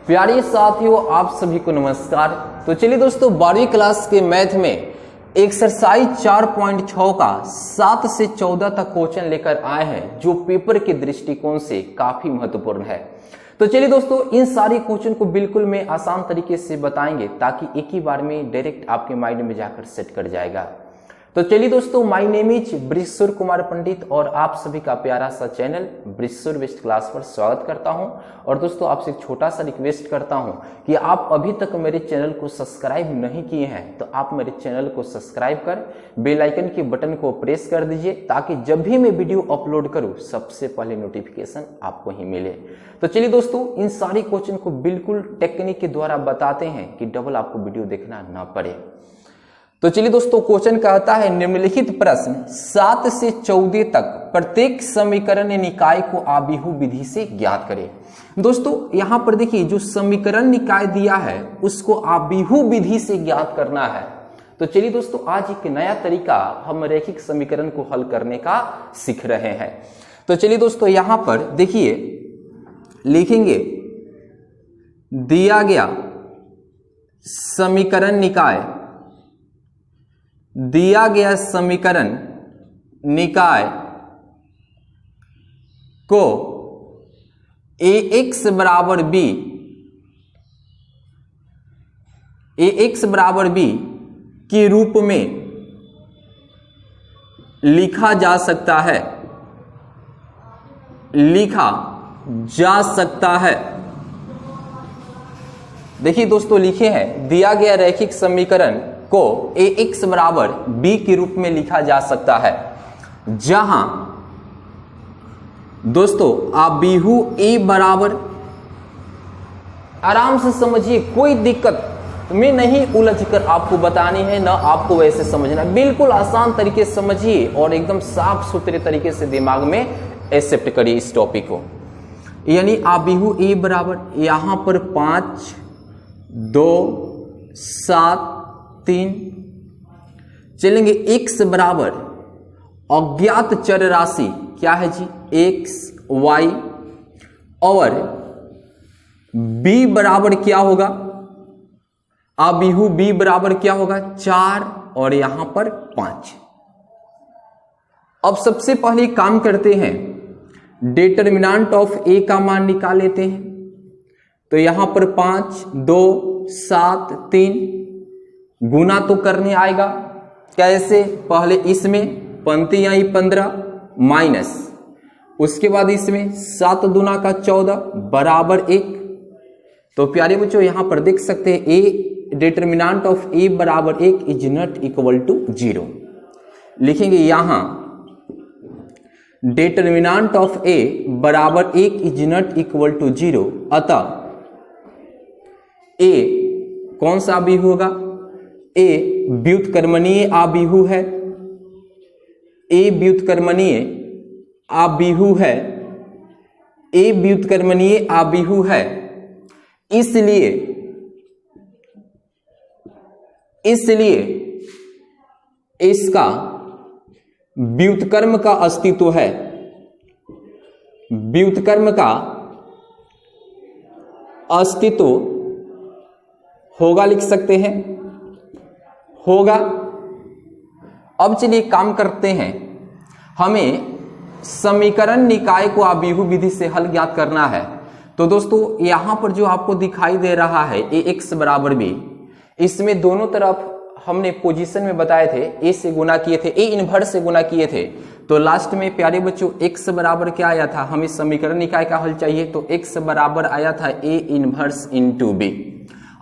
प्यारे साथियों, आप सभी को नमस्कार। तो चलिए दोस्तों, 12वीं क्लास के मैथ में एक्सरसाइज 4.6 का 7 से 14 तक क्वेश्चन लेकर आए हैं, जो पेपर के दृष्टिकोण से काफी महत्वपूर्ण है। तो चलिए दोस्तों, इन सारी क्वेश्चन को बिल्कुल में आसान तरीके से बताएंगे, ताकि एक ही बार में डायरेक्ट आपके माइंड में जाकर सेट कर जाएगा। तो चलिए दोस्तों, my name is ब्रिशसूर Kumar Pandit और आप सभी का प्यारा सा चैनल ब्रिशसूर बेस्ट क्लास पर स्वागत करता हूं। और दोस्तों, आपसे एक छोटा सा रिक्वेस्ट करता हूं कि आप अभी तक मेरे चैनल को सब्सक्राइब नहीं किए हैं, तो आप मेरे चैनल को सब्सक्राइब कर बेल आइकन के बटन को प्रेस कर दीजिए, ताकि जब भी मैं वीडियो अपलोड करूं सबसे पहले नोटिफिकेशन आपको ही मिले। तो चलिए दोस्तों, इन सारी क्वेश्चन को बिल्कुल टेक्निक के द्वारा बताते हैं कि डबल आपको वीडियो देखना ना पड़े। तो चलिए दोस्तों, क्वेश्चन कहता है निम्नलिखित प्रश्न 7 से 14 तक प्रत्येक समीकरण निकाय को आव्यूह विधि से ज्ञात करें। दोस्तों यहां पर देखिए, जो समीकरण निकाय दिया है उसको आव्यूह विधि से ज्ञात करना है। तो चलिए दोस्तों, आज एक नया तरीका हम रैखिक समीकरण को हल करने का सीख रहे हैं। तो चलिए दोस्तों, यहां पर देखिए लिखेंगे दिया गया समीकरण निकाय, दिया गया समीकरण निकाय को ax बराबर b, ax बराबर b के रूप में लिखा जा सकता है, लिखा जा सकता है। देखिए दोस्तों, लिखे हैं दिया गया रैखिक समीकरण को ax बराबर b के रूप में लिखा जा सकता है, जहां दोस्तों आव्यूह a बराबर, आराम से समझिए, कोई दिक्कत में नहीं उलझ कर आपको बतानी है, ना आपको वैसे समझना, बिल्कुल आसान तरीके से समझिए और एकदम साफ सुथरे तरीके से दिमाग में एक्सेप्ट करिए इस टॉपिक को। यानी आव्यूह a बराबर यहां पर 5, 2, 7, 3 चलेंगे। x बराबर अज्ञात चर राशि क्या है जी, x, y, और b बराबर क्या होगा, आव्यूह b बराबर क्या होगा 4 और यहां पर 5। अब सबसे पहले काम करते हैं, डिटरमिनेंट ऑफ a का मान निकाल लेते हैं। तो यहां पर 5, 2, 7, 3 गुना तो करने आएगा, कैसे, पहले इसमें पंक्ति आई 15 माइनस, उसके बाद इसमें 7 दूना का 14 बराबर 1। तो प्यारे बच्चों, यहां पर देख सकते हैं a डिटरमिनेंट ऑफ a बराबर 1 इज नॉट इक्वल टू 0। लिखेंगे यहां डिटरमिनेंट ऑफ a बराबर 1 इज नॉट इक्वल टू 0, अतः a कौन सा आव्यूह होगा, a व्युत्क्रमणीय आव्यूह है, a व्युत्क्रमणीय आव्यूह है, a व्युत्क्रमणीय आव्यूह है। इसलिए इसका व्युत्क्रम का अस्तित्व है, व्युत्क्रम का अस्तित्व होगा, लिख सकते हैं होगा। अब चलिए काम करते हैं, हमें समीकरण निकाय को आव्यूह विधि से हल ज्ञात करना है। तो दोस्तों, यहां पर जो आपको दिखाई दे रहा है ax बराबर b, इसमें दोनों तरफ हमने पोजीशन में बताए थे, a से गुना किए थे, a इनवर्स से गुना किए थे। तो लास्ट में प्यारे बच्चों x बराबर क्या आया था, हमें समीकरण निकाय का हल चाहिए, तो x बराबर आया था a इनवर्स इंटू b।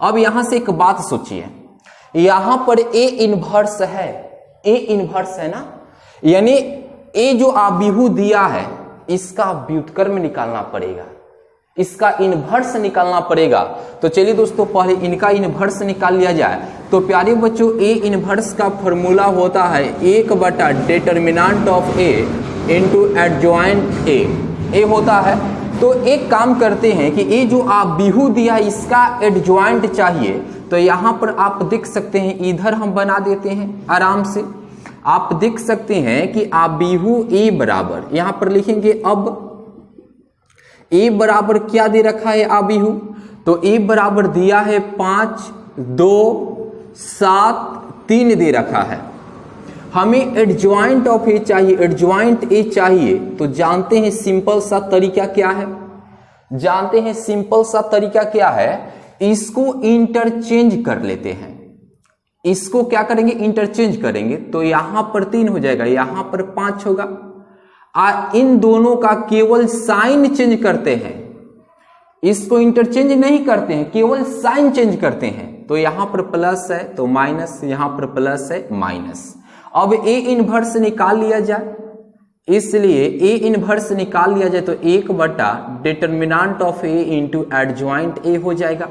अब यहां से एक बात सोचिए, यहां पर a इनवर्स है, a इनवर्स है ना, यानी a जो आव्यूह दिया है इसका व्युत्क्रम निकालना पड़ेगा, इसका इनवर्स निकालना पड़ेगा। तो चलिए दोस्तों, पहले इनका इनवर्स निकाल लिया जाए। तो प्यारे बच्चों, a इनवर्स का फॉर्मूला होता है 1 बटा determinant of a into adjoint a होता है। तो एक काम करते हैं कि ये जो आव्यूह दिया है इसका एडजॉइंट चाहिए, तो यहां पर आप देख सकते हैं, इधर हम बना देते हैं आराम से। आप देख सकते हैं कि आव्यूह ए बराबर, यहां पर लिखेंगे अब ए बराबर क्या दे रखा है आबिहू, तो ए बराबर दिया है 5, 2, 7, 3 दे रखा है। हमें एडजॉइंट ऑफ ए चाहिए, एडजॉइंट ए चाहिए, तो जानते हैं सिंपल सा तरीका क्या है, जानते हैं सिंपल सा तरीका क्या है, इसको इंटरचेंज कर लेते हैं। इसको क्या करेंगे, इंटरचेंज करेंगे, तो यहां पर 3 हो जाएगा, यहां पर 5 होगा। इन दोनों का केवल साइन चेंज करते हैं, इसको इंटरचेंज नहीं करते हैं, केवल साइन चेंज करते हैं। तो यहां पर प्लस है तो माइनस, यहां पर प्लस है माइनस। अब ए इनवर्स निकाल लिया जाए, इसलिए ए इनवर्स निकाल लिया जाए तो 1 बटा determinant of A into adjoint A हो जाएगा,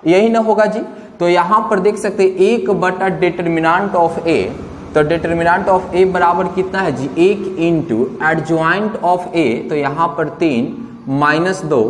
यही ना होगा जी। तो यहां पर देख सकते हैं 1 बटा डिटर्मिनेंट ऑफ ए, तो डिटर्मिनेंट ऑफ ए बराबर कितना है जी, 1 इंटू एडजॉइंट ऑफ ए, तो यहां पर 3 -2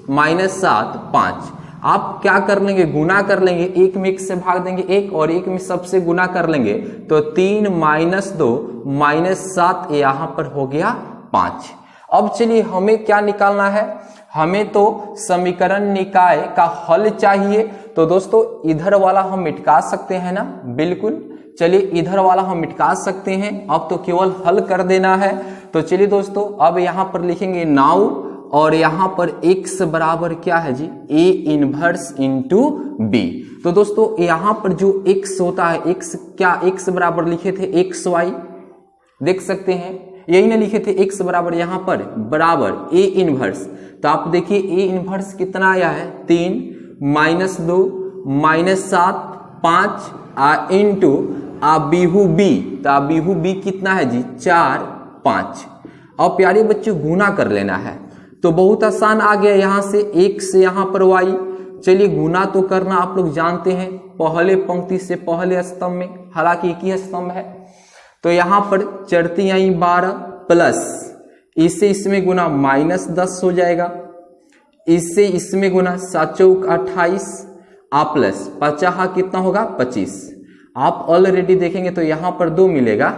-7 5। आप क्या कर लेंगे, गुना कर लेंगे, एक में 1 से भाग देंगे 1 और 1 में सबसे गुना कर लेंगे, तो 3 -2 -7 यहां पर हो गया 5। अब चलिए हमें क्या निकालना है, हमें तो समीकरण निकाय का हल चाहिए। तो दोस्तों इधर वाला हम मिटा सकते हैं ना, बिल्कुल, चलिए इधर वाला हम मिटा सकते हैं, अब तो केवल हल कर देना है। तो चलिए दोस्तों अब यहां पर लिखेंगे नाउ, और यहां पर x बराबर क्या है जी, a इनवर्स इंटू b। तो दोस्तों यहां पर जो x होता है, x क्या, x बराबर लिखे थे xy, देख सकते हैं, यही ना लिखे थे x बराबर यहां पर बराबर a इनवर्स। तो आप देखिए a इनवर्स कितना आया है, 3 -2 -7 5 इंटू बिहू b, तो बिहू b कितना है जी, 4 5। अब प्यारे बच्चों गुना कर लेना है, तो बहुत आसान आ गया, यहां से 1 से यहां पर y। चलिए गुना तो करना आप लोग जानते हैं, पहले पंक्ति से पहले स्तंभ में, हालांकि एक ही स्तंभ है। तो यहां पर चढ़ती आई 12 प्लस इससे इसमें गुना -10 हो जाएगा, इससे इसमें गुना 7 चौक 28 प्लस 50 कितना होगा 25। आप ऑलरेडी देखेंगे तो यहां पर 2 मिलेगा,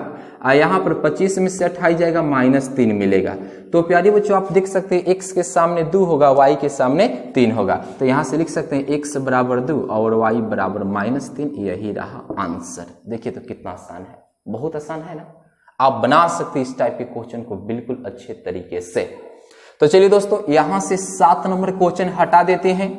यहां पर 25 में से 28 जाएगा -3 मिलेगा। तो प्यारे बच्चों आप देख सकते हैं x के सामने 2 होगा, y के सामने 3 होगा, तो यहां से लिख सकते हैं x बराबर 2 और y बराबर -3, यही रहा आंसर। देखिए तो कितना आसान है, बहुत आसान है ना। आप बना सकते हैं इस टाइप के क्वेश्चन को बिल्कुल अच्छे तरीके से। तो चलिए दोस्तों यहां से 7 नंबर क्वेश्चन हटा देते हैं,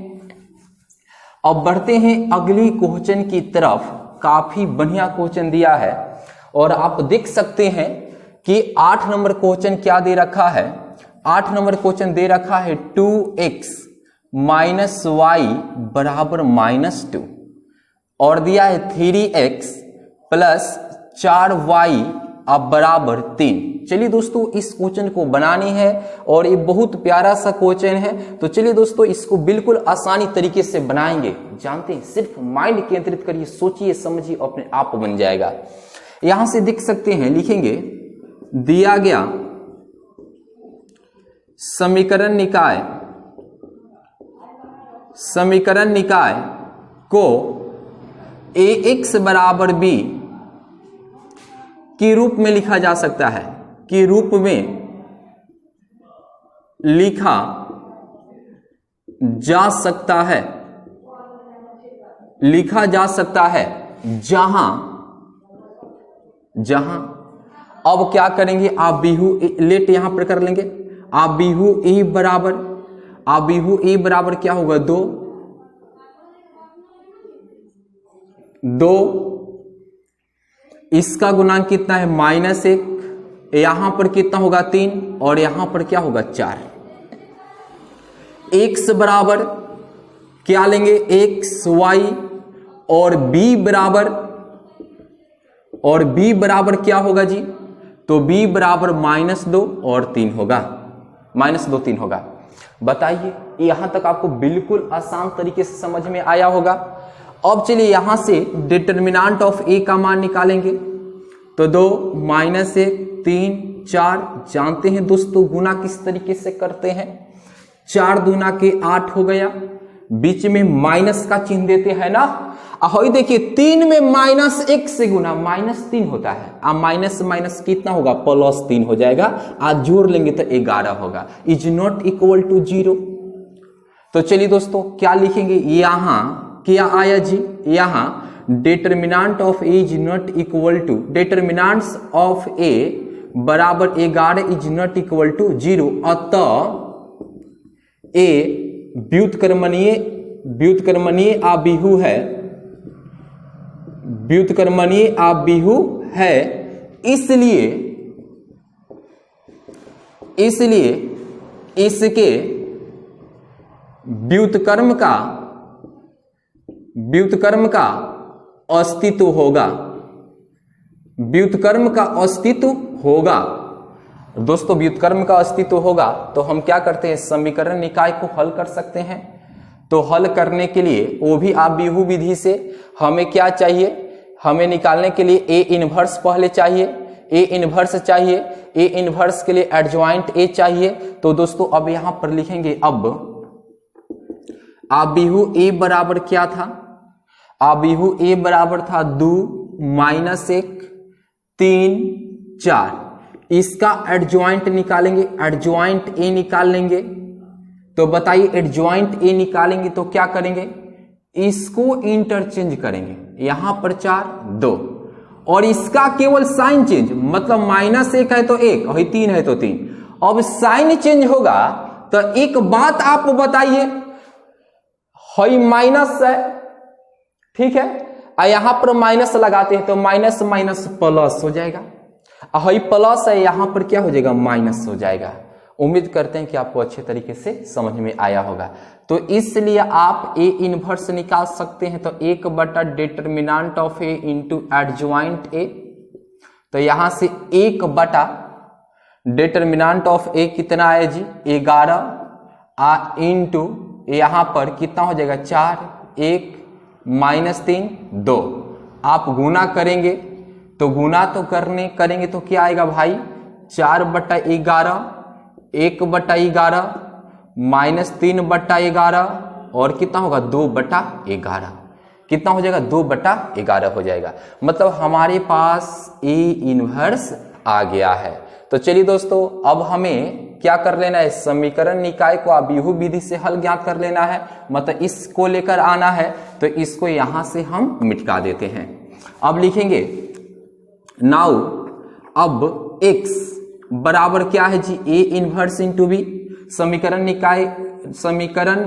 अब बढ़ते हैं अगली क्वेश्चन की तरफ। काफी बढ़िया क्वेश्चन दिया है, और आप देख सकते हैं कि 8 नंबर क्वेश्चन क्या दे रखा है, 8 नंबर क्वेश्चन दे रखा है 2x - y बराबर -2, और दिया है 3x + 4y बराबर 3। चलिए दोस्तों इस क्वेश्चन को बनानी है, और ये बहुत प्यारा सा क्वेश्चन है। तो चलिए दोस्तों इसको बिल्कुल आसानी तरीके से बनाएंगे, जानते हैं, सिर्फ माइंड केंद्रित करिए, सोचिए समझिए, अपने आप बन जाएगा। यहां से देख सकते हैं, लिखेंगे दिया गया समीकरण निकाय को ax बराबर b के रूप में लिखा जा सकता है, के रूप में लिखा जा सकता है, लिखा जा सकता है जहां अब क्या करेंगे, आप बिहू लेट यहां पर कर लेंगे, आप बिहू ए बराबर क्या होगा, 2 इसका गुणांक कितना है -1, यहां पर कितना होगा 3, और यहां पर क्या होगा 4। x बराबर क्या लेंगे, xy, और b बराबर क्या होगा जी, तो b बराबर -2 और 3 होगा, -2 3 होगा। बताइए यहां तक आपको बिल्कुल आसान तरीके से समझ में आया होगा। अब चलिए यहां से डिटर्मिनेंट ऑफ a का मान निकालेंगे, तो 2 -1 3 4। जानते हैं दोस्तों गुना किस तरीके से करते हैं, 4 दूना के 8 हो गया, बीच में माइनस का चिन्ह देते हैं ना। और देखिए 3 में -1 से गुना -3 होता है। अब माइनस माइनस कितना होगा, +3 हो जाएगा। आज जोड़ लेंगे तो 11 होगा। Is not equal to 0। तो चलिए दोस्तों क्या लिखेंगे, यहां क्या आया जी, यहां determinant of A is not equal to, determinants of A बराबर 11 इज नॉट इक्वल टू 0। अतः ए व्युत्क्रमणीय आबिहु है, व्युत्क्रमणीय आबिहु है। इसलिए इसके व्युत्क्रम का अस्तित्व होगा, व्युत्क्रम का अस्तित्व होगा। दोस्तों व्युत्क्रम का अस्तित्व होगा तो हम क्या करते हैं, समीकरण निकाय को हल कर सकते हैं। तो हल करने के लिए वो भी आबिहु विधि से हमें क्या चाहिए, हमें निकालने के लिए ए इनवर्स पहले चाहिए, ए इनवर्स चाहिए। ए इनवर्स के लिए एडजॉइंट ए चाहिए। तो दोस्तों अब यहां पर लिखेंगे, अब आबिहु ए बराबर क्या था, आबिहु ए बराबर था 2 -1 3 4। इसका एडजॉइंट निकालेंगे, एडजॉइंट ए निकाल लेंगे। तो बताइए एडजॉइंट ए निकालेंगे तो क्या करेंगे, इसको इंटरचेंज करेंगे। यहां पर 4 2 और इसका केवल साइन चेंज, मतलब -1 है तो 1 और 3 है तो 3। अब साइन चेंज होगा तो एक बात आप बताइए, हई माइनस है, ठीक है, यहां पर माइनस लगाते हैं तो माइनस माइनस प्लस हो जाएगा। हई प्लस है, यहां पर क्या हो जाएगा, माइनस हो जाएगा। उम्मीद करते हैं कि आपको अच्छे तरीके से समझ में आया होगा। तो इसलिए आप ए इनवर्स निकाल सकते हैं। तो 1 determinant of A into adjoint A. तो यहां से 1 डिटर्मिनेंट ऑफ ए कितना है जी, 11 इंटू यहां पर कितना हो जाएगा, 4 1 -3 2। आप गुना करेंगे तो गुना तो करेंगे तो क्या आएगा भाई, 4/11 1/11 -3/11 और कितना होगा 2/11। कितना हो जाएगा, 2/11 हो जाएगा। मतलब हमारे पास ए इनवर्स आ गया है। तो चलिए दोस्तों अब हमें क्या कर लेना है, समीकरण निकाय को आबिहु विधि से हल ज्ञात कर लेना है। मतलब इसको लेकर आना है तो इसको यहां से हम मिटा देते हैं। अब लिखेंगे नाउ, अब x बराबर क्या है जी, ए इनवर्स इंटू बी। समीकरण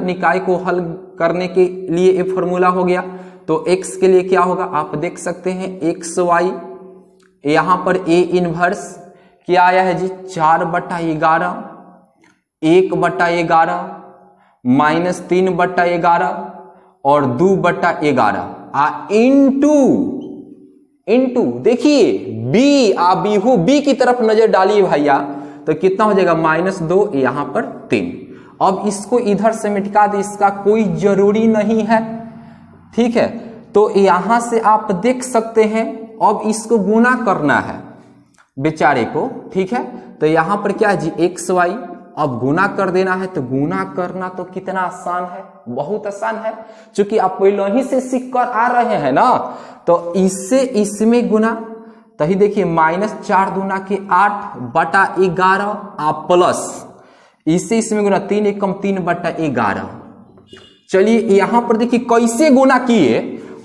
निकाय को हल करने के लिए ये फॉर्मूला हो गया। तो x के लिए क्या होगा, आप देख सकते हैं xy, यहां पर ए इनवर्स क्या आया है जी, 4/11 1/11 -3/11 और 2/11 इंटू देखिए बी, आबिहु बी की तरफ नजर डालिए भैया। तो कितना हो जाएगा, -2 यहां पर 3। अब इसको इधर से मिटा दे, इसका कोई जरूरी नहीं है, ठीक है। तो यहां से आप देख सकते हैं अब इसको गुना करना है बेचारे को, ठीक है। तो यहां पर क्या है जी, xy, अब गुना कर देना है। तो गुना करना तो कितना आसान है, बहुत आसान है, क्योंकि आप पहले ही से सीख कर आ रहे हैं ना। तो इससे इसमें गुना, तभी देखिए -4 दूना के 8/11 आप प्लस इससे इसमें गुना 3 एकम 3/11। चलिए यहां पर देखिए कैसे गुना किए,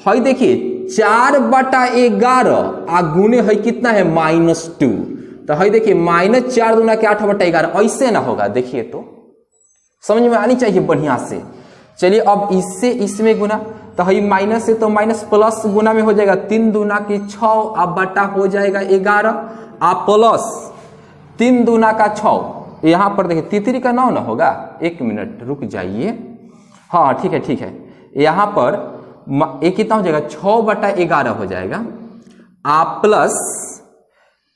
है देखिए 4/11 आ गुने है कितना है, -2। तो है देखिए -4 दूना के 8/11, ऐसे ना होगा, देखिए तो समझ में आनी चाहिए बढ़िया से। चलिए अब इससे इसमें गुना, तो है माइनस से तो माइनस प्लस गुना में हो जाएगा, 3 दूना के 6 अब बटा हो जाएगा 11 आप प्लस 3 दूना का 6। यहां पर देखिए तितरी का 9 ना होगा, 1 मिनट रुक जाइए, हाँ ठीक है। यहां पर एक कितना हो जाएगा, 6/11 हो जाएगा आप प्लस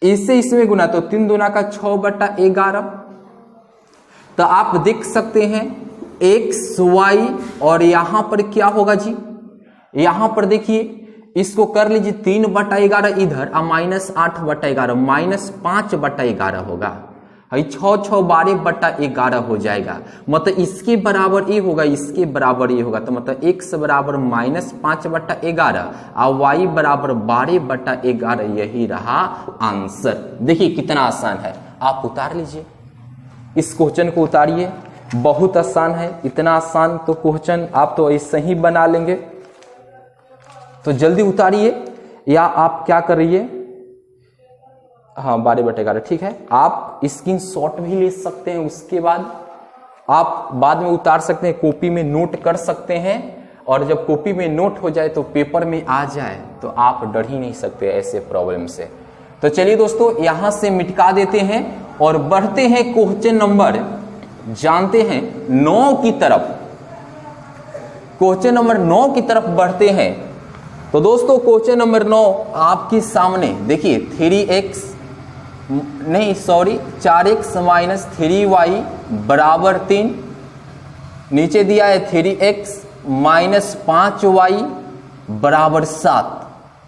इससे इसमें गुना, तो 3 दूना का 6/11। तो आप देख सकते हैं एक्स वाई, और यहां पर क्या होगा जी, यहां पर देखिए इसको कर लीजिए 3/11 इधर, -8/11 -5/11 होगा। है 6 6 12/11 हो जाएगा। मतलब इसके बराबर ये होगा, इसके बराबर ये होगा, तो मतलब x बराबर -5/11 और y बराबर 12/11, यही रहा आंसर। देखिए कितना आसान है, आप उतार लीजिए, इस क्वेश्चन को उतारिए, बहुत आसान है। इतना आसान तो क्वेश्चन आप तो ऐसे ही बना लेंगे, तो जल्दी उतारिए। या आप क्या करिए, हाँ 12/11 ठीक है, आप स्क्रीनशॉट भी ले सकते हैं, उसके बाद आप बाद में उतार सकते हैं, कॉपी में नोट कर सकते हैं, और जब कॉपी में नोट हो जाए तो पेपर में आ जाए तो आप डर ही नहीं सकते ऐसे प्रॉब्लम से। तो चलिए दोस्तों यहां से मिटका देते हैं और बढ़ते हैं क्वेश्चन नंबर, जानते हैं 9 की तरफ। क्वेश्चन नंबर 9 की तरफ बढ़ते हैं। तो दोस्तों क्वेश्चन नंबर 9 आपके सामने देखिए, 4x माइनस 3y बराबर 3, नीचे दिया है 3x माइनस 5y बराबर 7।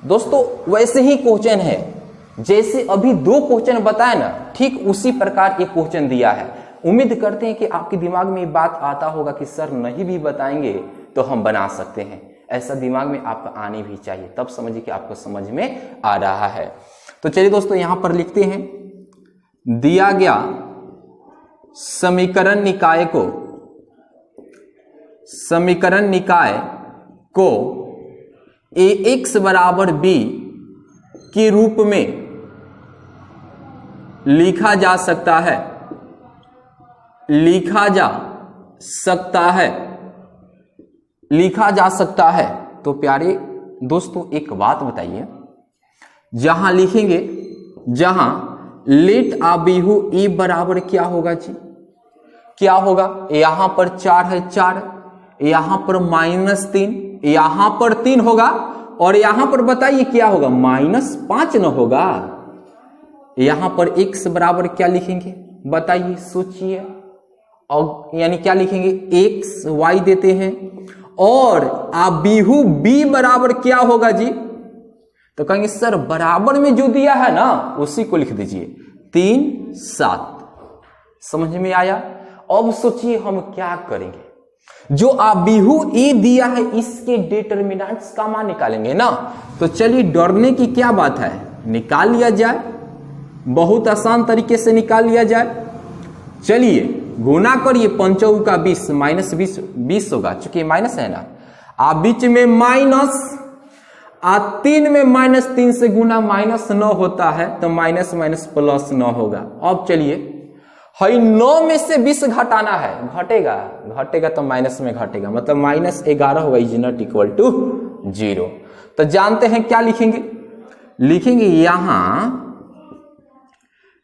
दोस्तों वैसे ही क्वेश्चन है जैसे अभी 2 क्वेश्चन बताए ना, ठीक उसी प्रकार एक क्वेश्चन दिया है। उम्मीद करते हैं कि आपके दिमाग में ये बात आता होगा कि सर नहीं भी बताएंगे तो हम बना सकते हैं। ऐसा दिमाग में आपका आने भी चाहिए, तब समझिए कि आपको समझ में आ रहा है। तो चलिए दोस्तों यहां पर लिखते हैं, दिया गया समीकरण निकाय को ax बराबर b के रूप में लिखा जा सकता है। तो प्यारे दोस्तों एक बात बताइए, जहां लिखेंगे, जहां लेट आबिहू ई बराबर क्या होगा जी, क्या होगा, यहां पर 4 है 4, यहां पर -3, यहां पर 3 होगा, और यहां पर बताइए क्या होगा, -5 न होगा। यहां पर x बराबर क्या लिखेंगे बताइए, सोचिए, और यानी क्या लिखेंगे, x y देते हैं, और आबिहू b बराबर क्या होगा जी, तो कहेंगे सर बराबर में जो दिया है ना उसी को लिख दीजिए, 3 7। समझ में आया। अब सोचिए हम क्या करेंगे, जो आबिहू ए दिया है इसके डिटरमिनेंट्स का मान निकालेंगे ना। तो चलिए डरने की क्या बात है, निकाल लिया जाए, बहुत आसान तरीके से निकाल लिया जाए। चलिए गुना करिए, 5 का 20 माइनस 20 होगा, चूंकि माइनस है ना, आ बीच में माइनस, आ 3 में -3 से गुना -9 होता है, तो माइनस माइनस प्लस 9 होगा। अब चलिए हई 9 में से 20 घटाना है, घटेगा तो माइनस में घटेगा, मतलब -11 होगा, इज नॉट इक्वल टू 0। तो जानते हैं क्या लिखेंगे यहां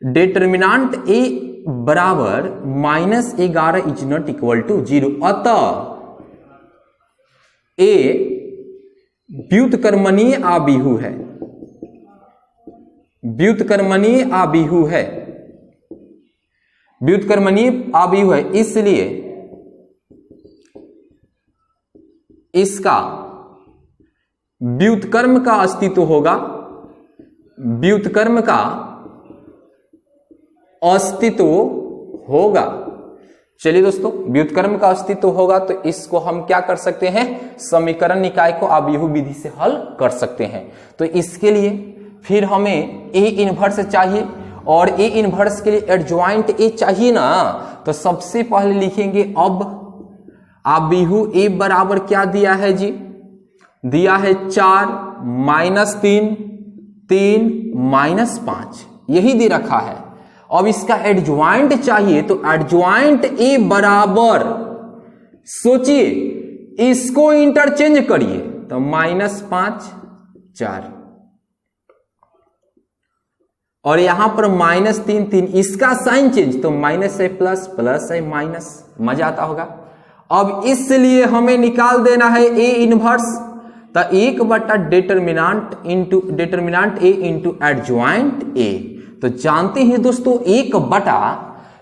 डिटरमिनेंट a बराबर -11 इज नॉट इक्वल टू 0, अतः a व्युत्क्रमणीय आबिहू है, व्युत्क्रमणीय आबिहू है, इसलिए इसका व्युत्क्रम का अस्तित्व होगा, व्युत्क्रम का अस्तित्व होगा। चलिए दोस्तों व्युत्क्रम का अस्तित्व होगा, तो इसको हम क्या कर सकते हैं, समीकरण निकाय को आबिहू विधि से हल कर सकते हैं। तो इसके लिए फिर हमें ए इनवर्स चाहिए, और ए इनवर्स के लिए एडजॉइंट ए चाहिए ना। तो सबसे पहले लिखेंगे, अब आबिहू ए बराबर क्या दिया है जी, दिया है 4 -3 3 -5, यही दे रखा है। अब इसका एडजॉइंट चाहिए, तो एडजॉइंट ए बराबर, सोचिए इसको इंटरचेंज करिए, तो -5 4, और यहां पर -3 3, इसका साइन चेंज, तो माइनस है प्लस, प्लस है माइनस, मजा आता होगा। अब इसलिए हमें निकाल देना है ए इनवर्स, तो 1 determinant A into adjoint A. तो जानते हैं दोस्तों 1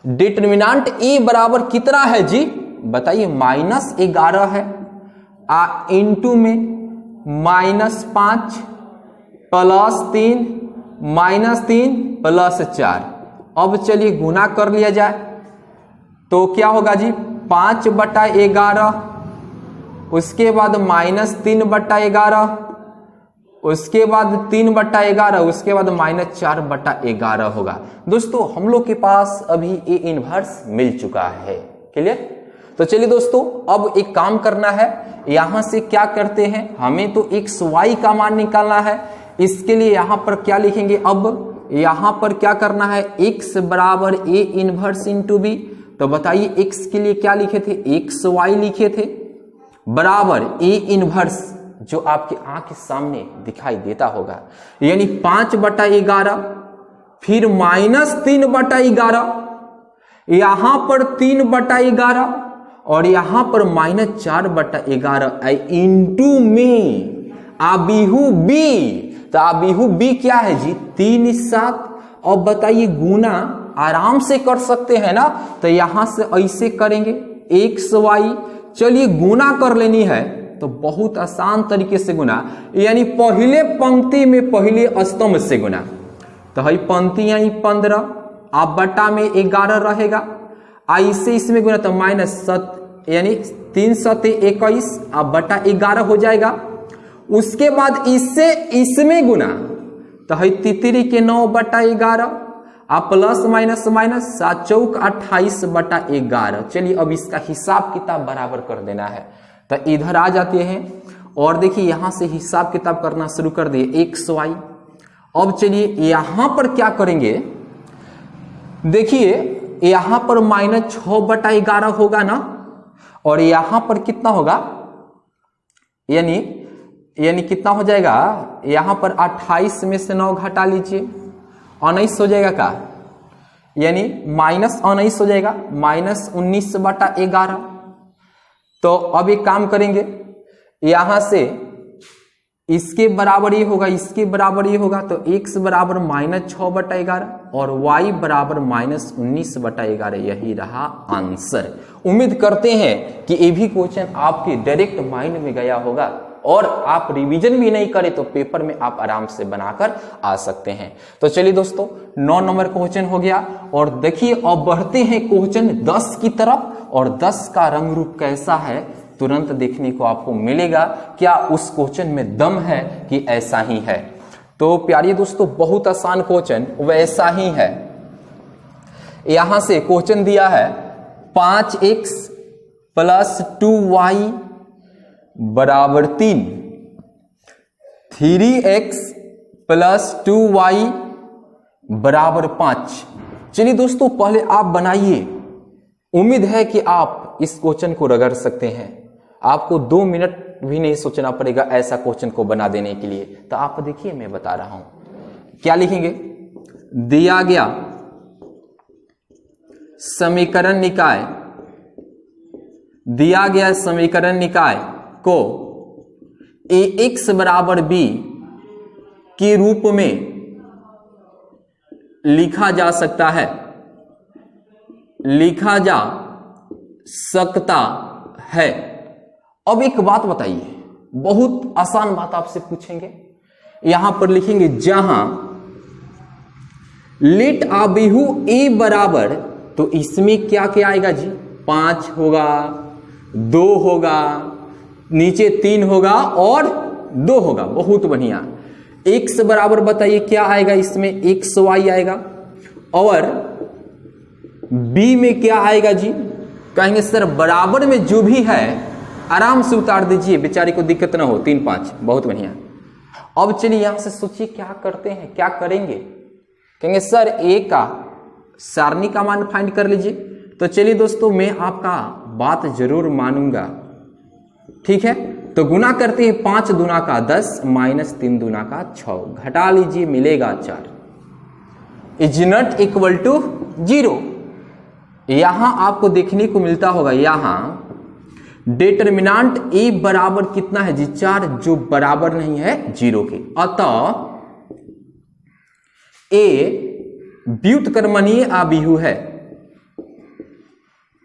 डिटरमिनेंट ए बराबर कितना है जी, बताइए, -11 है, इंटू में -5 +3 -3 +4, अब चलिए गुना कर लिया जाए तो क्या होगा जी, 5/11, उसके बाद -3/11, उसके बाद 3/11, उसके बाद -4/11 होगा। दोस्तों हम लोग के पास अभी ए इनवर्स मिल चुका है। क्लियर? तो चलिए दोस्तों अब एक काम करना है, यहां से क्या करते हैं, हमें तो एक्स वाई का मान निकालना है। इसके लिए यहां पर क्या लिखेंगे, अब यहां पर क्या करना है, x बराबर ए इनवर्स इंटू बी। तो बताइए x के लिए क्या लिखे थे, एक्स वाई लिखे थे, बराबर ए इनवर्स जो आपके आंख के सामने दिखाई देता होगा, यानी 5/11, फिर -3/11, यहां पर 3/11 और यहां पर -4/11 इंटू में आबिहू बी। तो आबिहू बी क्या है जी, 3 7। और बताइए गुना आराम से कर सकते हैं ना, तो यहां से ऐसे करेंगे एक्स वाई, चलिए गुना कर लेनी है तो बहुत आसान तरीके से गुना, यानी पहले पंक्ति में पहले स्तंभ से गुना। तो है पंक्ति यानी 15, आप बटा में 11 रहेगा, ऐसे इसमें गुना तो -7 यानी 3 7 21, आप बटा 11 हो जाएगा। उसके बाद इससे इसमें गुना तो है तितरी के 9/11, आप प्लस माइनस माइनस 7 चौक 28/11। चलिए अब इसका हिसाब किताब बराबर कर देना है, तो इधर आ जाते हैं और देखिए यहां से हिसाब किताब करना शुरू कर दिए एक्स वाई। अब चलिए यहां पर क्या करेंगे, देखिए यहां पर -6/11 होगा ना, और यहां पर कितना होगा, यानी कितना हो जाएगा, यहां पर 28 में से 9 घटा लीजिए, 19 हो जाएगा का, यानी -19 हो जाएगा, -19/11। तो अब एक काम करेंगे, यहां से इसके बराबर ये होगा, इसके बराबर ये होगा, तो x बराबर -6/11 और y बराबर -19/11। यही रहा आंसर। उम्मीद करते हैं कि ये भी क्वेश्चन आपके डायरेक्ट माइंड में गया होगा और आप रिवीजन भी नहीं करें तो पेपर में आप आराम से बनाकर आ सकते हैं। तो चलिए दोस्तों 9 नंबर क्वेश्चन हो गया, और देखिए अब बढ़ते हैं क्वेश्चन 10 की तरफ, और 10 का रंग रूप कैसा है तुरंत देखने को आपको मिलेगा, क्या उस क्वेश्चन में दम है कि ऐसा ही है। तो प्यारे दोस्तों बहुत आसान क्वेश्चन वैसा ही है। यहां से क्वेश्चन दिया है 5x + 2y बराबर 3, 3x + 2y बराबर 5। चलिए दोस्तों पहले आप बनाइए, उम्मीद है कि आप इस क्वेश्चन को रगड़ सकते हैं, आपको 2 मिनट भी नहीं सोचना पड़ेगा ऐसा क्वेश्चन को बना देने के लिए। तो आप देखिए मैं बता रहा हूं क्या लिखेंगे, दिया गया समीकरण निकाय, दिया गया समीकरण निकाय को ax बराबर b के रूप में लिखा जा सकता है, लिखा जा सकता है। अब एक बात बताइए, बहुत आसान बात आपसे पूछेंगे, यहां पर लिखेंगे जहां लेट आबिहू ए बराबर, तो इसमें क्या क्या आएगा जी, 5 होगा, 2 होगा, नीचे 3 होगा और 2 होगा। बहुत बढ़िया। x बराबर बताइए क्या आएगा, इसमें एक्स वाई आएगा, और b में क्या आएगा जी, कहेंगे सर बराबर में जो भी है आराम से उतार दीजिए, बेचारे को दिक्कत ना हो, 3 5। बहुत बढ़िया। अब चलिए यहां से सोचिए क्या करते हैं, क्या करेंगे, कहेंगे सर a का सारणी का मान फाइंड कर लीजिए। तो चलिए दोस्तों मैं आपका बात जरूर मानूंगा, ठीक है। तो गुना करते हैं, 5 दूना का 10 -3 दूना का 6, घटा लीजिए मिलेगा 4, इज नॉट इक्वल टू 0। यहां आपको देखने को मिलता होगा, यहां डिटरमिनेंट a बराबर कितना है जी, 4, जो बराबर नहीं है 0 के। अतः a व्युत्क्रमणीय आबिहू है,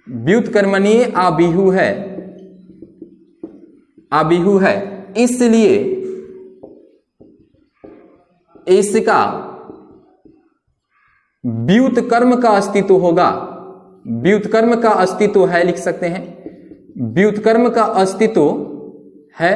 व्युत्क्रमणीय आबिहू है, आबिहू है, इसलिए इसका व्युत्क्रम का अस्तित्व होगा, व्युत्क्रम का अस्तित्व है, लिख सकते हैं व्युत्क्रम का अस्तित्व है,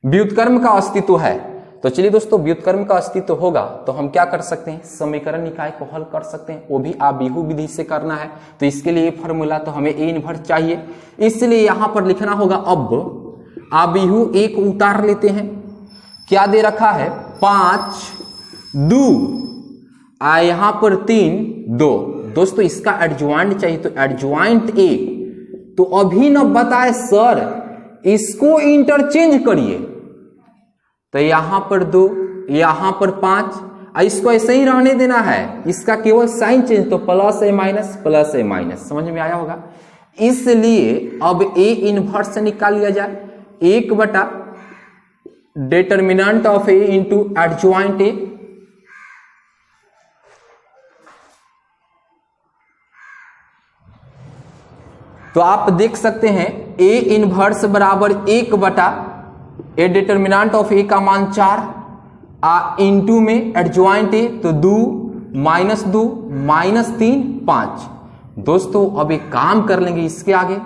व्युत्क्रम का अस्तित्व है। तो चलिए दोस्तों, व्युत्क्रम का अस्तित्व होगा तो हम क्या कर सकते हैं, समीकरण निकाय को हल कर सकते हैं, वो भी आबीहू विधि से करना है। तो इसके लिए फॉर्मूला तो हमें ए इनवर्स चाहिए, इसलिए यहां पर लिखना होगा। अब आबीहू एक उतार लेते हैं, क्या दे रखा है 5 2 यहां पर 3 2। दोस्तों इसका एडजॉइंट चाहिए, तो एडजॉइंट ए, तो अभी न बताए सर इसको इंटरचेंज करिए, तो यहां पर 2 यहां पर 5, इसको ऐसे ही रहने देना है, इसका केवल साइन चेंज, तो प्लस ए माइनस, समझ में आया होगा। इसलिए अब ए इनवर्स से निकाल लिया जाए, 1 बटा determinant of A into adjoint A, तो आप देख सकते हैं ए इनवर्स बराबर 1 बटा ए डिटर्मिनेंट ऑफ ए का मान 4 इंटू में एडजॉइंट ए, तो 2 -3 5। दोस्तों अब एक काम कर लेंगे, इसके आगे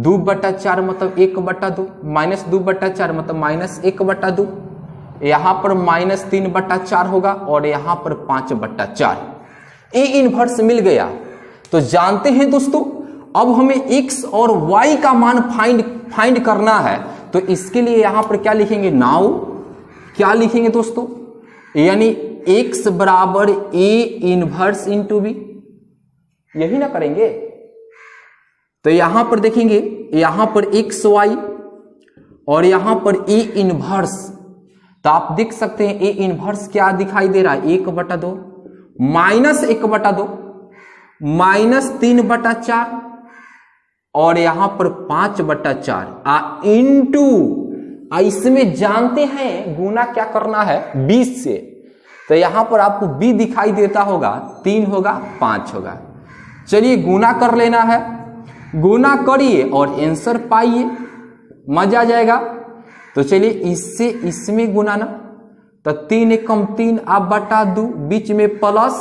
2 बटा 4 मतलब 1 बटा 2, -2 बटा 4 मतलब -1 बटा 2, यहां पर -3 बटा 4 होगा और यहां पर 5 बटा 4। ए इनवर्स मिल गया। तो जानते हैं दोस्तों, अब हमें x और y का मान फाइंड करना है, तो इसके लिए यहां पर क्या लिखेंगे, नाउ क्या लिखेंगे दोस्तों, यानी x बराबर a इनवर्स इंटू बी, यही ना करेंगे। तो यहां पर देखेंगे, यहां पर x y और यहां पर a इनवर्स, तो आप देख सकते हैं a इनवर्स क्या दिखाई दे रहा है, 1 बटा 2 -1 बटा 2 -3 बटा 4 और यहां पर 5 बटा 4 इंटू, इसमें जानते हैं गुना क्या करना है 20 से, तो यहां पर आपको b दिखाई देता होगा, 3 होगा 5 होगा। चलिए गुना कर लेना है, गुना करिए और आंसर पाइए, मजा आ जाएगा। तो चलिए इससे इसमें गुना ना, तो 3 एकम 3 आप बटा 2, बीच में प्लस,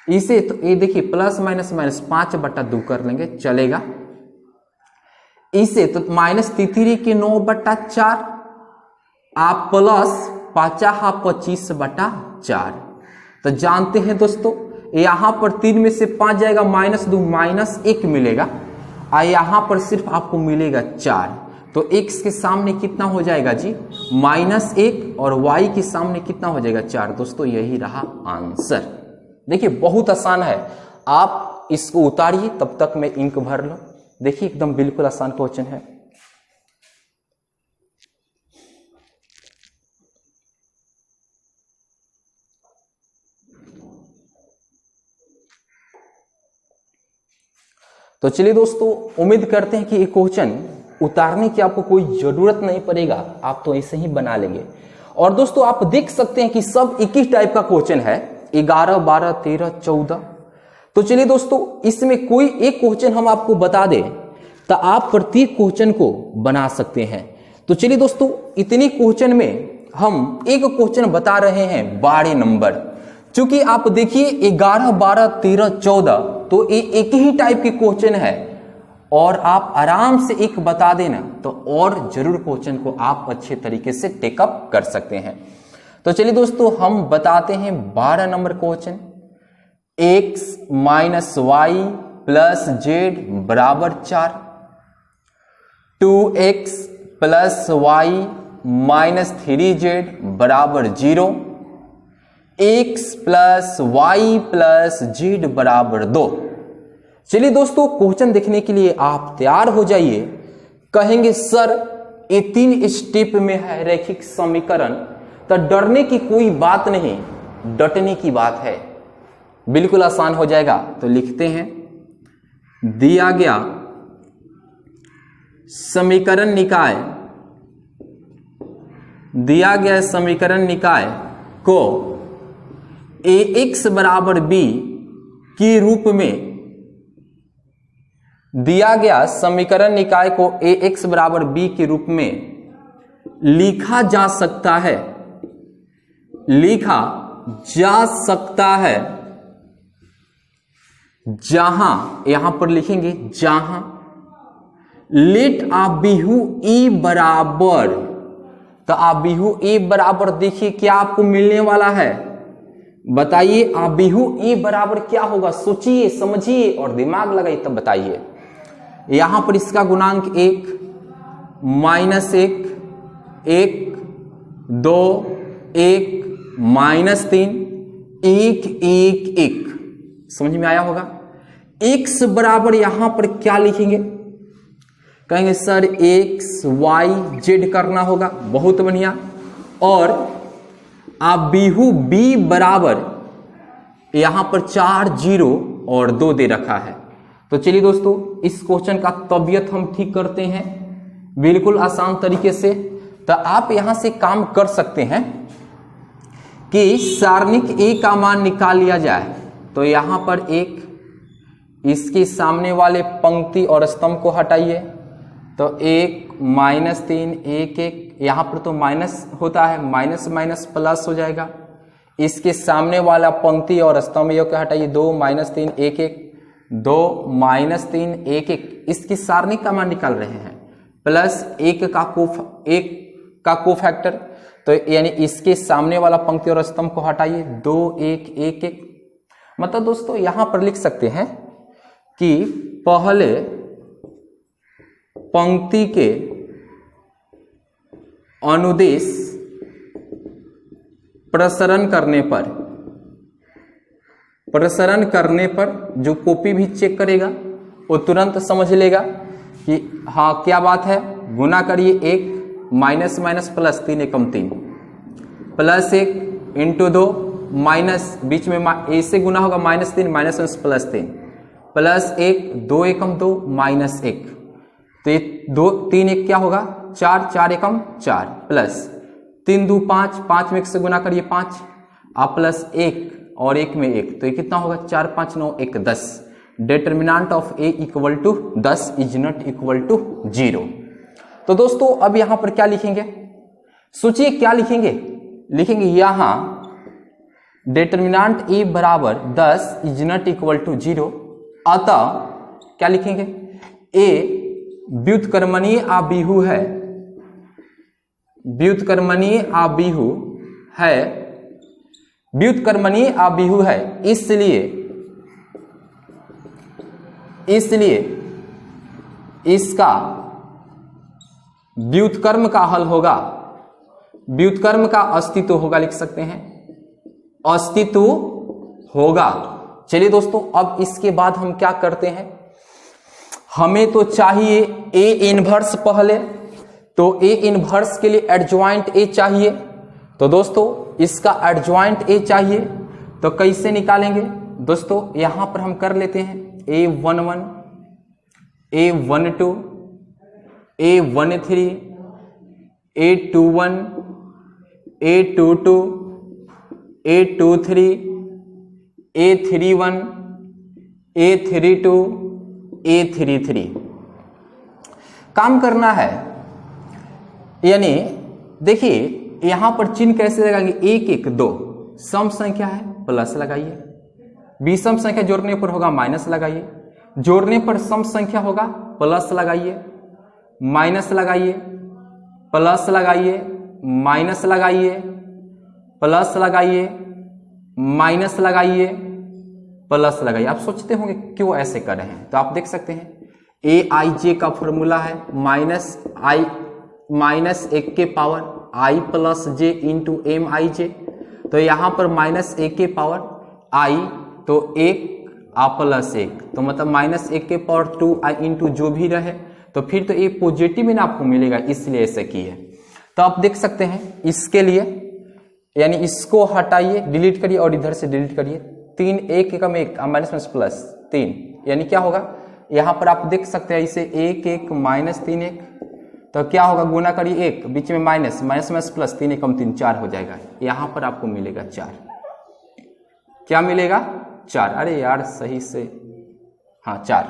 इसे तो ये देखिए प्लस माइनस 5 बटा 2 कर लेंगे, चलेगा। इसे तो -3 के 9 बटा 4 आप प्लस 25 बटा 4। तो जानते हैं दोस्तों, यहां पर 3 में से 5 जाएगा, -2 -1 मिलेगा, यहां पर सिर्फ आपको मिलेगा 4। तो x के सामने कितना हो जाएगा जी, -1 और y के सामने कितना हो जाएगा 4। दोस्तों यही रहा आंसर। देखिए बहुत आसान है, आप इसको उतारिए, तब तक मैं इंक भर लो। देखिए एकदम बिल्कुल आसान क्वेश्चन है। तो चलिए दोस्तों, उम्मीद करते हैं कि ये क्वेश्चन उतारने की आपको कोई जरूरत नहीं पड़ेगा, आप तो ऐसे ही बना लेंगे। और दोस्तों आप देख सकते हैं कि सब एक ही टाइप का क्वेश्चन है, 11 12 13 14। तो चलिए दोस्तों, इसमें कोई एक क्वेश्चन हम आपको बता दें तो आप प्रत्येक क्वेश्चन को बना सकते हैं। तो चलिए दोस्तों, इतनी क्वेश्चन में हम एक क्वेश्चन बता रहे हैं 12 नंबर। चूंकि आप देखिए 11 12 13 14, तो ये एक ही टाइप के क्वेश्चन है और आप आराम से एक बता देना, तो और जरूर क्वेश्चन को आप अच्छे तरीके से टेकअप कर सकते हैं। तो चलिए दोस्तों, हम बताते हैं 12 number question. x - y + z बराबर 4, 2x + y - 3z बराबर 0, x + y + z बराबर 2। चलिए दोस्तों, क्वेश्चन देखने के लिए आप तैयार हो जाइए। कहेंगे सर ये 3 स्टेप में है रैखिक समीकरण, तो डरने की कोई बात नहीं, डटने की बात है, बिल्कुल आसान हो जाएगा। तो लिखते हैं, दिया गया समीकरण निकाय, दिया गया समीकरण निकाय को ax बराबर b के रूप में, दिया गया समीकरण निकाय को ax बराबर b के रूप में लिखा जा सकता है, लिखा जा सकता है जहां, यहां पर लिखेंगे जहां लेट आबिहू ए बराबर, तो आबिहू ए बराबर देखिए क्या आपको मिलने वाला है, बताइए आबिहू ए बराबर क्या होगा, सोचिए समझिए और दिमाग लगाइए तब बताइए। यहां पर इसका गुणांक 1 -1 1 2 1 -3 1 1 1, समझ में आया होगा। x बराबर यहां पर क्या लिखेंगे, कहेंगे सर x y z करना होगा, बहुत बढ़िया। और आबिहू b बराबर यहां पर 4 0 और 2 दे रखा है। तो चलिए दोस्तों इस क्वेश्चन का तबियत हम ठीक करते हैं बिल्कुल आसान तरीके से। तो आप यहां से काम कर सकते हैं कि सारणिक a का मान निकाल लिया जाए। तो यहां पर एक, इसके सामने वाले पंक्ति और स्तंभ को हटाइए, तो 1 -3 1 1, यहां पर तो माइनस होता है, माइनस माइनस प्लस हो जाएगा। इसके सामने वाला पंक्ति और स्तंभ यो को हटाइए, 2 -3 1 1 2 -3 1 1, इसकी सारणी का मान निकाल रहे हैं, प्लस 1 का कोफैक्टर, तो यानी इसके सामने वाला पंक्ति और स्तंभ को हटाइए, 2 1 1 1। मतलब दोस्तों यहां पर लिख सकते हैं कि पहले पंक्ति के अनुदेश प्रसरण करने पर जो कॉपी भी चेक करेगा वो तुरंत समझ लेगा कि हाँ क्या बात है। गुना करिए 1 माइनस माइनस प्लस 3 एकम 3 प्लस 1 इंटू 2 माइनस बीच में ए से गुना होगा -3 माइनस प्लस 3 प्लस 1 2 एकम 2 माइनस 1, तो ये 2 3 1 क्या होगा 4 4 एकम 4 प्लस 3 2 5 5 में 1 से गुना करिए 5 आप प्लस 1 और 1 में 1, तो ये कितना होगा 4 5 9 1 10। Determinant of a equal to 10 is not equal to 0। तो दोस्तों अब यहां पर क्या लिखेंगे, सोचिए क्या लिखेंगे, लिखेंगे यहां डिटर्मिनेंट a बराबर 10 इज नॉट इक्वल टू 0, अतः क्या लिखेंगे a व्युत्क्रमणीय आबिहू है, व्युत्क्रमणीय आबिहू है, व्युत्क्रमणीय आबिहू है, इसलिए इसका व्युत्क्रम का हल होगा, व्युत्क्रम का अस्तित्व होगा, लिख सकते हैं अस्तित्व होगा। चलिए दोस्तों अब इसके बाद हम क्या करते हैं, हमें तो चाहिए ए इनवर्स पहले, तो ए इनवर्स के लिए एडजॉइंट ए चाहिए। तो दोस्तों इसका एडजॉइंट ए चाहिए, तो कैसे निकालेंगे दोस्तों, यहां पर हम कर लेते हैं A11 A12 A13 A21 A22 A23 A31 A32 A33 काम करना है। यानी देखिए यहां पर चिन्ह कैसे लगाएंगे, 1 1 2 सम संख्या है प्लस लगाइए, विषम संख्या जोड़ने पर होगा माइनस लगाइए, जोड़ने पर सम संख्या होगा प्लस लगाइए, माइनस लगाइए, प्लस लगाइए, माइनस लगाइए, प्लस लगाइए, माइनस लगाइए, प्लस लगाइए। आप सोचते होंगे क्यों ऐसे कर रहे हैं, तो आप देख सकते हैं aij का फॉर्मूला है -1 के power i plus j into M I J, तो यहां पर -1 के पावर i तो 1 आ प्लस 1, तो मतलब -1 के पावर 2i इंटू जो भी रहे, तो फिर तो ये पॉजिटिव में आपको मिलेगा, इसलिए ऐसे की है। तो आप देख सकते हैं इसके लिए, यानी इसको हटाइए, डिलीट करिए और इधर से डिलीट करिए, 3 1 एकम 1 माइनस प्लस 3, यानी क्या होगा यहां पर आप देख सकते हैं इसे 1 1 -3 1, तो क्या होगा गुना करिए 1 बीच में माइनस माइनस प्लस 3 एकम 3 4 हो जाएगा, यहां पर आपको मिलेगा 4, क्या मिलेगा 4, अरे यार सही से हाँ 4।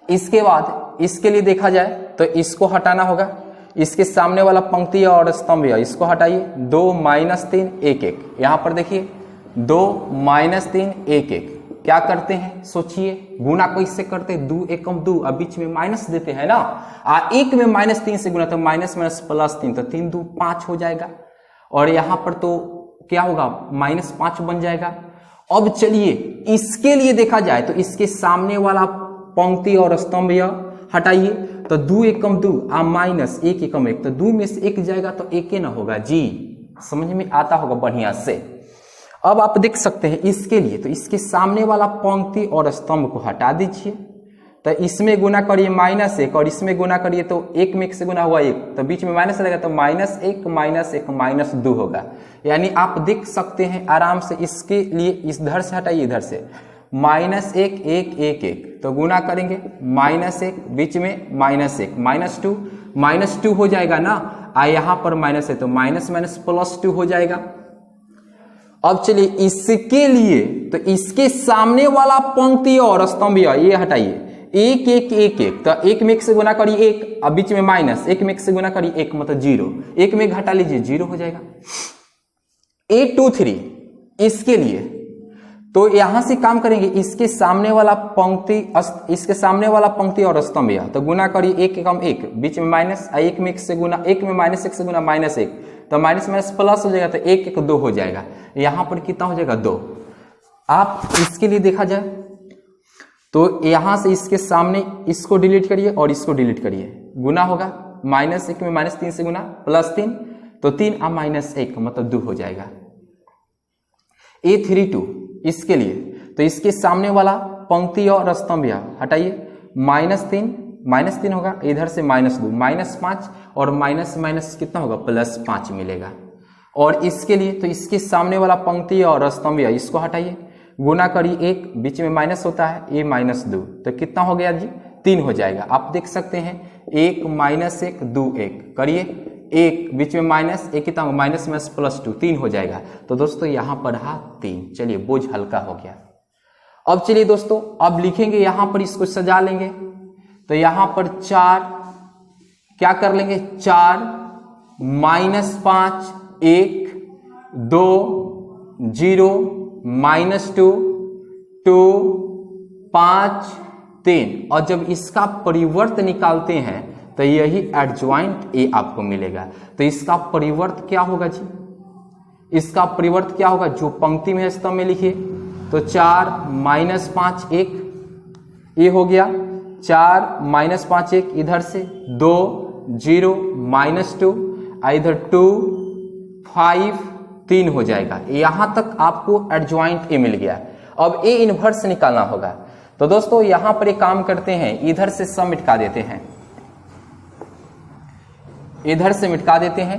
इसके बाद इसके लिए देखा जाए तो इसको हटाना होगा, इसके सामने वाला पंक्ति और स्तंभ है इसको हटाइए, 2 -3 1 1, यहां पर देखिए 2 -3 1 1, क्या करते हैं सोचिए, गुना कैसे करते हैं, 2 एकम 2, अब बीच में माइनस देते हैं ना, 1 में -3 से गुना तो माइनस माइनस +3, तो 3 2 5 हो जाएगा, और यहां पर तो क्या होगा -5 बन जाएगा। अब चलिए इसके लिए देखा जाए तो इसके सामने वाला पंक्ति और स्तंभ यह हटाइए, तो 2 एकम 2 -1 एकम 1, तो 2 में से 1 जाएगा तो 1 ही ना होगा जी, समझ में आता होगा बढ़िया से। अब आप देख सकते हैं इसके लिए, तो इसके सामने वाला पंक्ति और स्तंभ को हटा दीजिए, तो इसमें गुना करिए -1 और इसमें गुना करिए तो 1 में 1 से गुना हुआ 1, तो बीच में माइनस रहेगा तो -1 -2 होगा। यानी आप देख सकते हैं आराम से, इसके लिए इधर से हटाइए, इधर से -1 1 1 1, तो गुना करेंगे -1 बीच में -1 -2 हो जाएगा ना, यहाँ पर माइनस है तो माइनस माइनस +2 हो जाएगा। अब चलिए इसके लिए, तो इसके सामने वाला पंक्ति और स्तंभ ये हटाइए, 1 1 1 1, तो 1 में 1 से गुना करिए 1, अब बीच में माइनस, 1 में 1 से गुना करिए 1 मतलब 0, 1 में घटा लीजिए 0 हो जाएगा। 8 2 3 इसके लिए, तो यहां से काम करेंगे, इसके सामने वाला पंक्ति और स्तंभ यह, तो गुना करिए 1 एकम 1, बीच में माइनस, 1 में 1 से गुना, 1 में -1 से गुना -1, तो माइनस माइनस प्लस हो जाएगा, तो 1 1 2 हो जाएगा, यहां पर कितना हो जाएगा 2। आप इसके लिए देखा जाए तो यहां से इसके सामने इसको डिलीट करिए और इसको डिलीट करिए, गुना होगा -1 में -3 से गुना +3, तो 3 -1 मतलब 2 हो जाएगा। A32 इसके लिए, तो इसके सामने वाला पंक्ति और स्तंभ हटाइए, -3 होगा, इधर से -2 -5 और माइनस माइनस कितना होगा +5 मिलेगा। और इसके लिए, तो इसके सामने वाला पंक्ति और स्तंभ इसको हटाइए, गुना करिए 1, बीच में माइनस होता है, ये -2, तो कितना हो गया जी 3 हो जाएगा। आप देख सकते हैं 1 -1 2 1 करिए, 1 बीच में माइनस, 1 कितना माइनस माइनस +2 3 हो जाएगा। तो दोस्तों यहाँ पर रहा 3, चलिए बोझ हल्का हो गया। अब चलिए दोस्तों, अब लिखेंगे यहाँ पर, इसको सजा लेंगे, तो यहाँ पर 4 क्या कर लेंगे, 4 -5 1 2 0 -2 2 5 3, और जब इसका परिवर्त निकालते हैं तो यही एडजॉइंट ए आपको मिलेगा। तो इसका परिवर्त क्या होगा जी, इसका परिवर्त क्या होगा, जो पंक्ति में स्तंभ में लिखिए, तो 4 -5 1 ये हो गया, 4 -5 1 इधर से 2 0 -2, इधर 2 5 3 हो जाएगा। यहां तक आपको एडजॉइंट ए मिल गया। अब ए इनवर्स निकालना होगा, तो दोस्तों यहां पर एक काम करते हैं, इधर से सब मिटका देते हैं, इधर से मिटका देते हैं।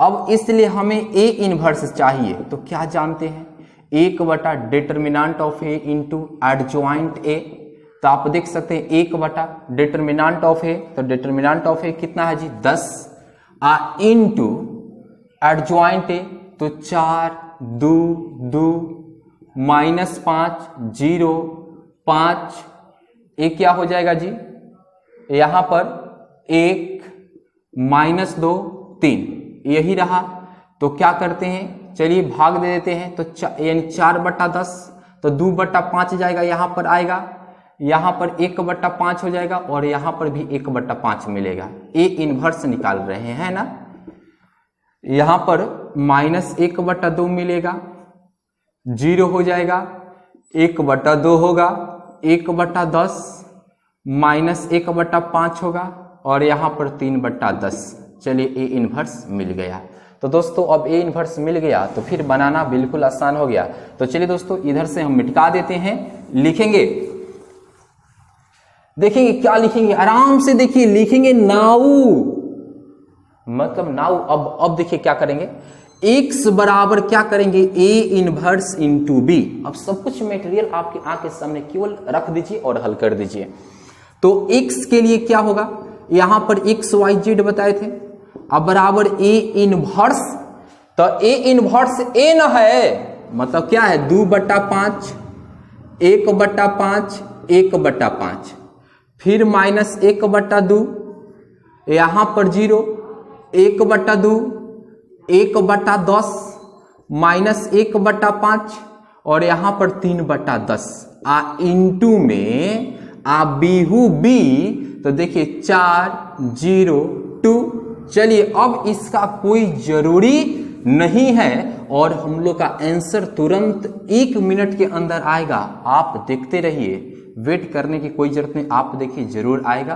अब इसलिए हमें ए इनवर्स चाहिए, तो क्या जानते हैं, 1 determinant of A into adjoint A. तो आप देख सकते हैं 1 डिटर्मिनेंट ऑफ ए, तो डिटर्मिनेंट ऑफ ए कितना है जी 10, इंटू एडजॉइंट ए, तो 4 2 2 -5 0 5, ये क्या हो जाएगा जी, यहां पर 1 -2 3 यही रहा। तो क्या करते हैं, चलिए भाग दे देते हैं, तो यानी 4/10, तो 2/5 जाएगा, यहां पर आएगा, यहां पर 1/5 हो जाएगा, और यहां पर भी 1/5 मिलेगा। ए इनवर्स निकाल रहे हैं ना, यहां पर -1/2 मिलेगा, 0 हो जाएगा, 1/2 होगा, 1/10 -1/5 होगा, और यहां पर 3/10। चलिए ए इनवर्स मिल गया। तो दोस्तों अब ए इनवर्स मिल गया तो फिर बनाना बिल्कुल आसान हो गया। तो चलिए दोस्तों इधर से हम मिटका देते हैं, लिखेंगे, देखेंगे क्या लिखेंगे, आराम से देखिए, लिखेंगे नाउ, मतलब नाउ। अब देखिए क्या करेंगे, x बराबर क्या करेंगे, a इनवर्स इंटू बी। अब सब कुछ मटेरियल आपकी आंख के सामने केवल रख दीजिए और हल कर दीजिए। तो x के लिए क्या होगा, यहां पर x y z बताए थे, अब बराबर a इनवर्स, तो a इनवर्स a न है, मतलब क्या है 2/5 1/5 1/5, फिर -1/2, यहां पर 0 1/2 1/10 -1/5, और यहां पर 3/10 आ इंटू में आ बीहू बी, तो देखिए 402। चलिए अब इसका कोई जरूरी नहीं है और हम लोग का आंसर तुरंत 1 मिनट के अंदर आएगा। आप देखते रहिए, वेट करने की कोई जरूरत नहीं, आप देखिए जरूर आएगा।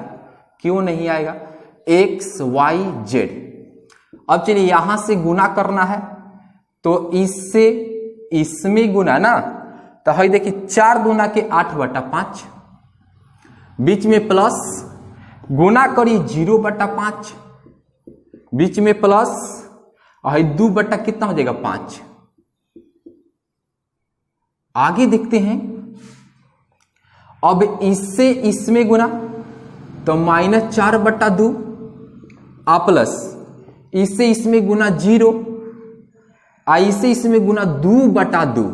क्यों नहीं आएगा? X y z. अब चलिए यहां से गुना करना है, तो इससे इसमें गुना ना, तो है देखिए 4 दूना के 8/5, बीच में प्लस, गुना करी 0/5, बीच में प्लस, और 2 बट्टा कितना हो जाएगा 5। आगे देखते हैं, अब इससे इसमें गुना तो -4/2 आ प्लस, इससे इसमें गुना 0, इसे इसमें गुना 2/2,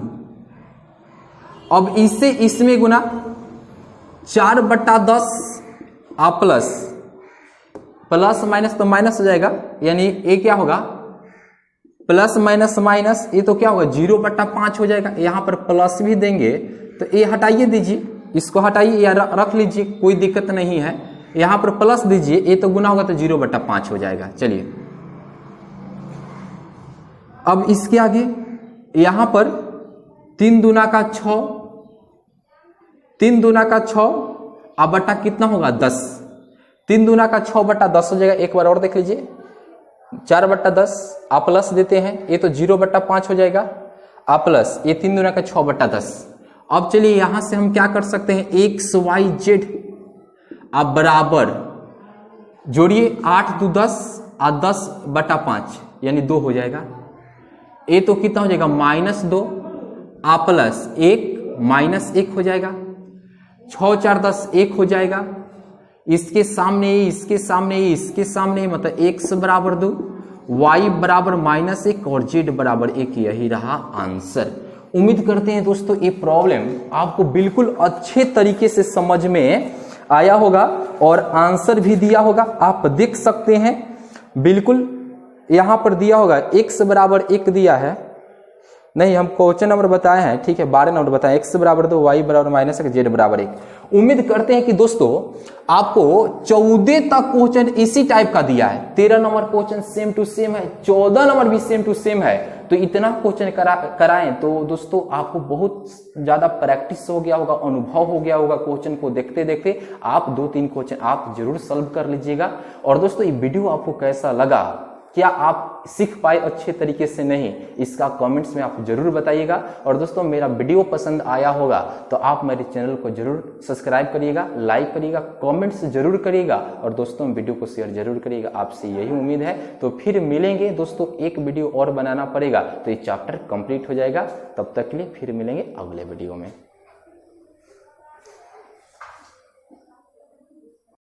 अब इससे इसमें गुना 4/10 आ प्लस, प्लस माइनस तो माइनस हो जाएगा, यानी ये क्या होगा प्लस माइनस माइनस, ये तो क्या होगा 0/5 हो जाएगा। यहां पर प्लस भी देंगे तो ये हटाइए दीजिए, इसको हटाइए या रख लीजिए, कोई दिक्कत नहीं है। यहां पर प्लस दीजिए, ये तो गुना होगा तो 0/5 हो जाएगा। चलिए अब इसके आगे यहां पर 3 दूना का 6, 3 दूना का 6 अब बट्टा कितना होगा 10, 3 दूना का 6/10 हो जाएगा। एक बार और देख लीजिए, 4/10 आ प्लस देते हैं, ये तो 0/5 हो जाएगा, आ प्लस ये 3 दूना का 6/10। अब चलिए यहां से हम क्या कर सकते हैं, एक्स वाई जेड अब बराबर जोड़िए 8 2 10 आ 10/5 यानी 2 हो जाएगा। ये तो कितना हो जाएगा -2 आ प्लस 1 -1 हो जाएगा, 6 4 10 1 हो जाएगा। इसके सामने इसके सामने इसके सामने मतलब x बराबर 2, y बराबर -1 और z बराबर 1। यही रहा आंसर। उम्मीद करते हैं दोस्तों ये प्रॉब्लम आपको बिल्कुल अच्छे तरीके से समझ में आया होगा और आंसर भी दिया होगा। आप देख सकते हैं बिल्कुल यहां पर दिया होगा x बराबर 1 दिया है, नहीं हम क्वेश्चन नंबर बताए हैं, ठीक है 12 नंबर बताए, x बराबर 2, y बराबर -1, z बराबर 1। उम्मीद करते हैं कि दोस्तों आपको 14 तक क्वेश्चन इसी टाइप का दिया है। 13 number question same to same है, 14 नंबर भी सेम टू सेम है, तो इतना क्वेश्चन कराएं तो दोस्तों आपको बहुत ज्यादा प्रैक्टिस हो गया होगा, अनुभव हो गया होगा। क्वेश्चन को देखते देखते आप 2-3 क्वेश्चन आप जरूर सॉल्व कर लीजिएगा। और दोस्तों ये वीडियो आपको कैसा लगा, क्या आप सीख पाए अच्छे तरीके से नहीं, इसका कमेंट्स में आप जरूर बताइएगा। और दोस्तों मेरा वीडियो पसंद आया होगा तो आप मेरे चैनल को जरूर सब्सक्राइब करिएगा, लाइक करिएगा, कमेंट्स जरूर करिएगा और दोस्तों वीडियो को शेयर जरूर करिएगा। आपसे यही उम्मीद है। तो फिर मिलेंगे दोस्तों, एक वीडियो और बनाना पड़ेगा तो ये चैप्टर कंप्लीट हो जाएगा। तब तक के लिए फिर मिलेंगे अगले वीडियो में।